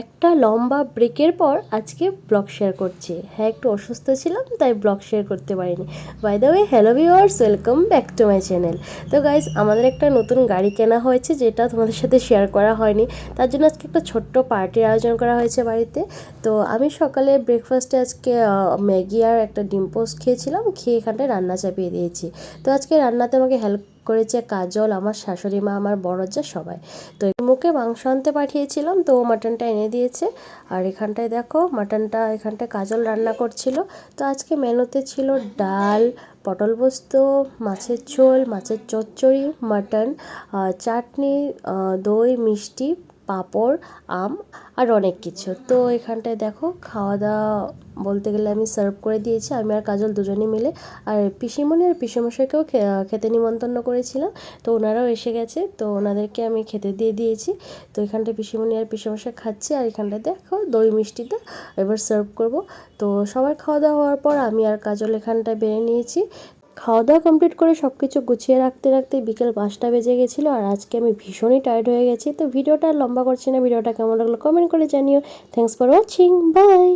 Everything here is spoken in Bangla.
একটা লম্বা ব্রেকের পর আজকে ব্লগ শেয়ার করছি। হ্যাঁ, একটু অসুস্থ ছিলাম তাই ব্লগ শেয়ার করতে পারিনি। By the way, hello viewers, welcome back to my channel. তো গাইজ, আমাদের একটা নতুন গাড়ি কেনা হয়েছে, যেটা তোমাদের সাথে শেয়ার করা হয়নি। তার জন্য আজকে একটা ছোট্ট পার্টির আয়োজন করা হয়েছে বাড়িতে। তো আমি সকালে ব্রেকফাস্টে আজকে ম্যাগি আর একটা ডিম পোস্ট খেয়েছিলাম, খেয়ে এখানটায় রান্না চাপিয়ে দিয়েছি। তো আজকে রান্নাতে আমাকে হেল্প করেছে কাজল, আমার শাশুড়ি মা, আমার বড় যা, সবাই। তো মুখে মাংস আনতে পাঠিয়েছিলাম, তো ও মাটনটা এনে দিয়েছে। আর এখানটায় দেখো, মাটনটা এখানটায় কাজল রান্না করছিল। তো আজকে মেনুতে ছিল ডাল, পটল পোস্ত, মাছের ঝোল, মাছের চচ্চড়ি, মাটন, চাটনি, দই, মিষ্টি, পাঁপড়, আম আর অনেক কিছু। তো এখানটায় দেখো, খাওয়া দাওয়া বলতে গেলে আমি সার্ভ করে দিয়েছি, আমি আর কাজল দুজনে মিলে। আর পিসিমণি আর পিসেমশাইকেও খেতে নিমন্ত্রণ করেছিলাম, তো ওনারাও এসে গেছে, তো ওনাদেরকে আমি খেতে দিয়ে দিয়েছি। তো এখানটায় পিসিমণি আর পিসেমশাই খাচ্ছে, আর এখানটায় দেখো দই মিষ্টিটা এবার সার্ভ করব। তো সবার খাওয়া দাওয়া হওয়ার পর আমি আর কাজল এখানটায় বেড়ে নিয়েছি। খাওয়া দাওয়া কমপ্লিট করে সব কিছু গুছিয়ে রাখতে রাখতে বিকেল 5টা বেজে গেছিলো, আর আজকে আমি ভীষণই টায়ার্ড হয়ে গেছি। তো ভিডিওটা আর লম্বা করছি না, ভিডিওটা কেমন লাগলো কমেন্ট করে জানিও। Thanks for watching, by.